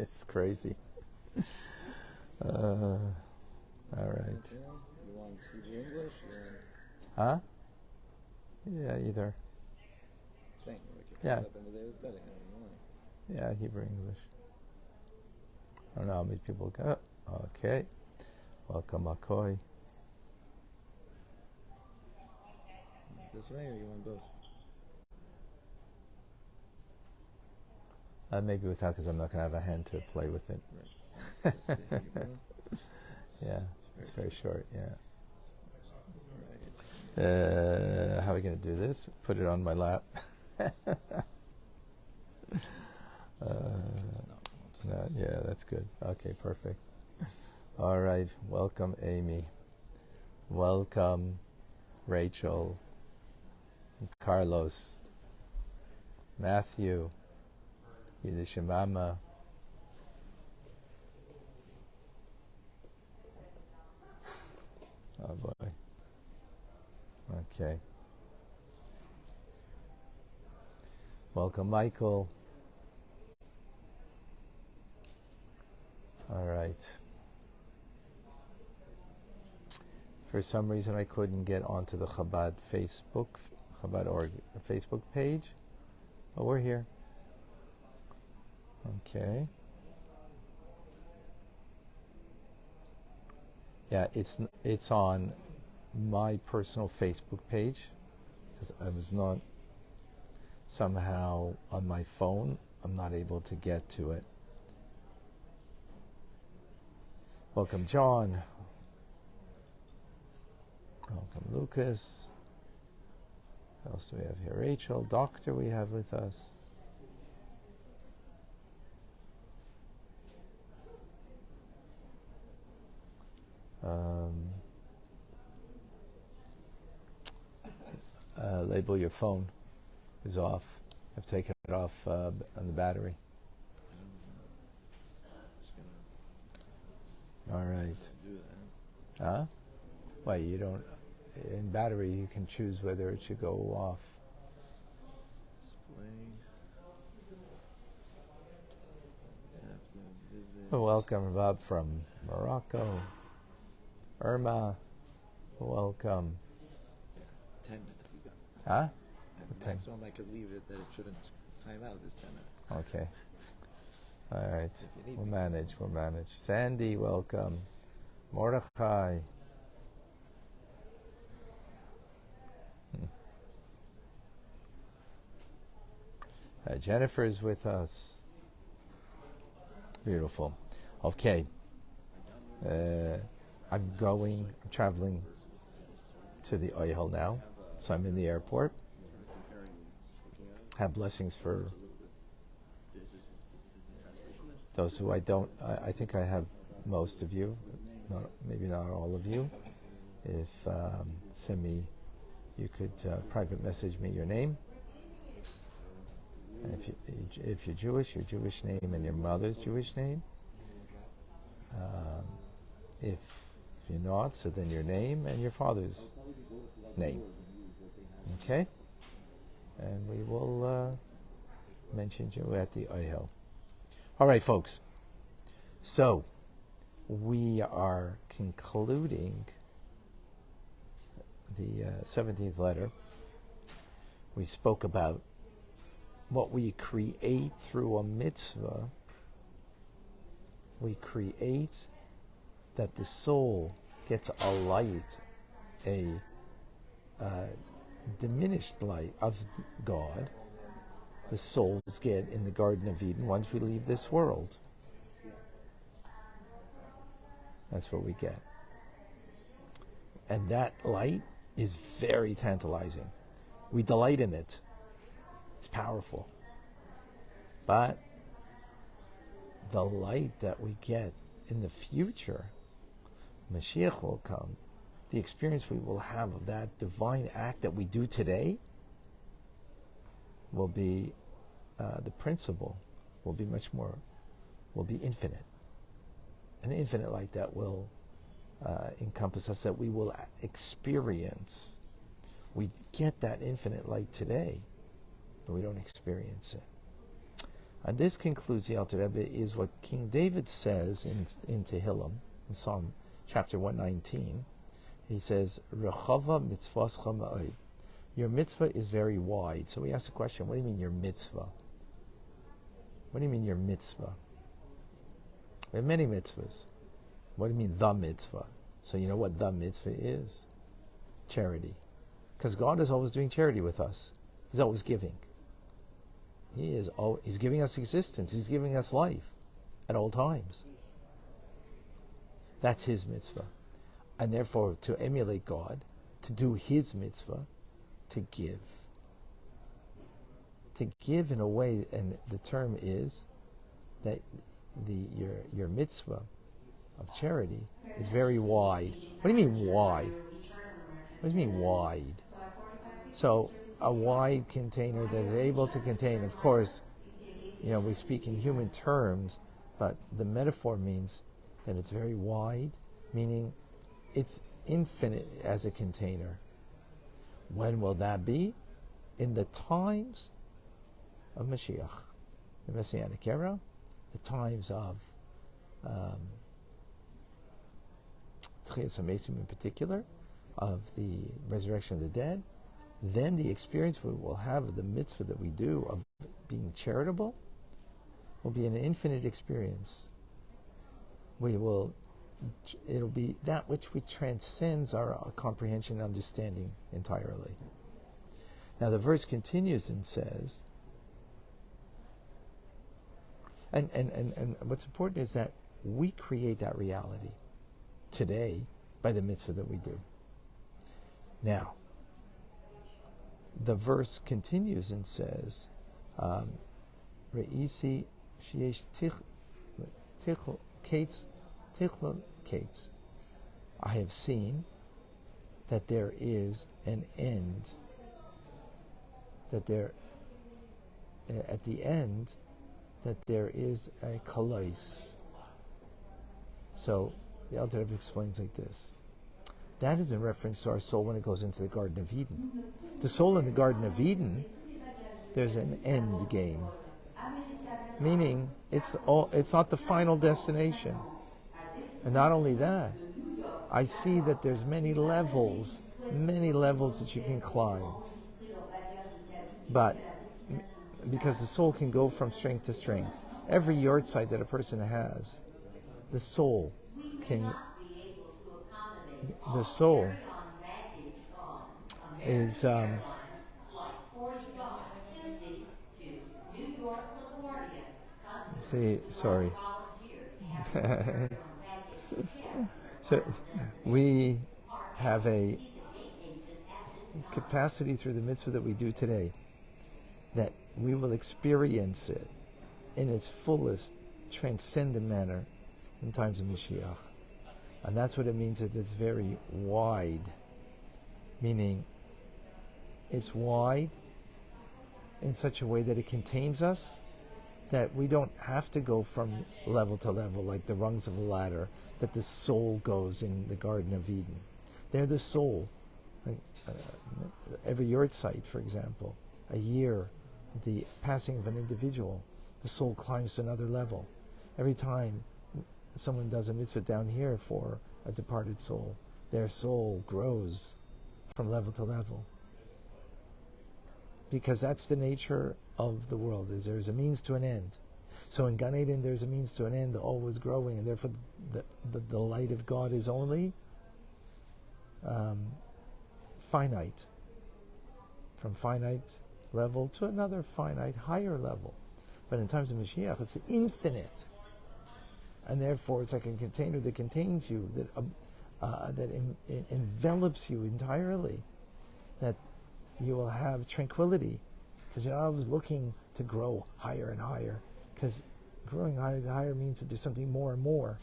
It's crazy. All right. You want Hebrew English or? Huh? Yeah, either. Saying we could Yeah. up in the day was better. Yeah, Hebrew English. I don't know how many people go. Okay. Welcome, McCoy. This way, or you want both? Maybe without, because I'm not going to have a hand to play with it. Right. So just the Hebrew. Yeah, it's very short. Yeah. Right. How are we going to do this? Put it on my lap. Yeah, that's good. Okay, perfect. All right. Welcome, Amy. Welcome, Rachel, Carlos, Matthew, Yidishimama. Oh boy. Okay. Welcome, Michael. All right. For some reason, I couldn't get onto the Chabad org Facebook page. Oh, we're here. Okay. Yeah, it's on my personal Facebook page because I was not somehow on my phone. I'm not able to get to it. Welcome, John. Welcome, Lucas. What else do we have here? Rachel, Doctor, we have with us. Label your phone is off. I've taken it off on the battery. All right. Huh? Why you don't? In battery, you can choose whether it should go off. Well, welcome, Bob from Morocco. Irma, welcome. 10 minutes you got. Huh? Maximum I could leave it that it shouldn't time out is 10 minutes. Okay. All right. We'll manage. Sandy, welcome. Mordechai. Jennifer is with us. Beautiful. Okay. I'm traveling to the Oyhel now. So I'm in the airport. Have blessings for those who I don't. I think I have most of you, maybe not all of you. If send me, you could private message me your name. And if you're Jewish, your Jewish name and your mother's Jewish name. If you're not, so then your name and your father's name. Okay? And we will mention you at the Oyhel. All right, folks. So, we are concluding the 17th letter. We spoke about what we create through a mitzvah. We create that the soul gets a light, a diminished light of God. The souls get in the Garden of Eden once we leave this world. That's what we get. And that light is very tantalizing. We delight in it. It's powerful. But the light that we get in the future, Mashiach will come, the experience we will have of that divine act that we do today will be, the principle will be will be infinite. An infinite light that will encompass us, that we will experience. We get that infinite light today, but we don't experience it. And this concludes the Alter Rebbe is what King David says in Tehillim, in Psalm chapter 119. He says, Rechava mitzvascha ma'od. Your mitzvah is very wide. So we ask the question, what do you mean your mitzvah? What do you mean your mitzvah? We have many mitzvahs. What do you mean the mitzvah? So you know what the mitzvah is? Charity. Because God is always doing charity with us. He's always giving. He's giving us existence. He's giving us life at all times. That's His mitzvah. And therefore, to emulate God, to do His mitzvah, to give. To give in a way, and the term is that your mitzvah of charity is very wide. What do you mean wide? What does it mean wide? So a wide container that is able to contain, of course, we speak in human terms, but the metaphor means that it's very wide, meaning it's infinite as a container. When will that be? In the times of Mashiach, the Messianic era, the times of Tchias HaMesim in particular, of the resurrection of the dead. Then the experience we will have of the mitzvah that we do of being charitable will be an infinite experience. It'll be that which transcends our comprehension and understanding entirely. Now the verse continues and says, and what's important is that we create that reality today by the mitzvah that we do. Now, the verse continues and says, Re'isi sheyesh tichel kates. I have seen that there is an end, at the end, that there is a kalais. So the Alter Rebbe explains like this. That is in reference to our soul when it goes into the Garden of Eden. The soul in the Garden of Eden, there's an end game. Meaning, it's not the final destination. And not only that, I see that there's many levels that you can climb. But because the soul can go from strength to strength. Every yahrzeit that a person has, the soul is sorry. So we have a capacity through the mitzvah that we do today that we will experience it in its fullest transcendent manner in times of Mashiach. And that's what it means that it's very wide. Meaning, it's wide in such a way that it contains us, that we don't have to go from level to level like the rungs of a ladder that the soul goes in the Garden of Eden. They're the soul. Like, every yahrzeit, for example, a year, the passing of an individual, the soul climbs to another level. Every time someone does a mitzvah down here for a departed soul, their soul grows from level to level. Because that's the nature of the world, is there's a means to an end. So in Gan Eden there's a means to an end, always growing, and therefore the light of God is only finite. From finite level to another finite, higher level. But in times of Mashiach, it's infinite. And therefore it's like a container that contains you, that envelops you entirely, that you will have tranquility, because you're always looking to grow higher and higher, because growing higher and higher means that there's something more and more.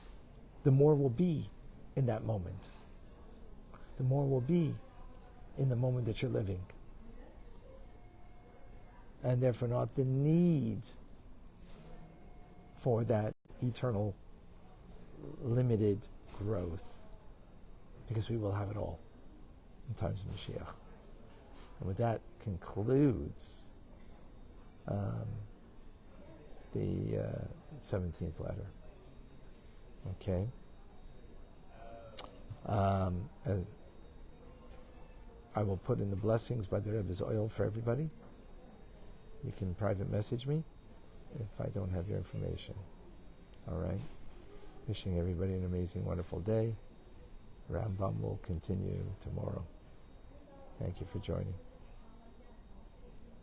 The more will be in that moment. The more will be in the moment that you're living. And therefore not the need for that eternal limited growth, because we will have it all in times of Mashiach. And with that concludes the 17th letter. Okay. I will put in the blessings by the Rebbe's oil for everybody. You can private message me if I don't have your information. All right. Wishing everybody an amazing, wonderful day. Rambam will continue tomorrow. Thank you for joining.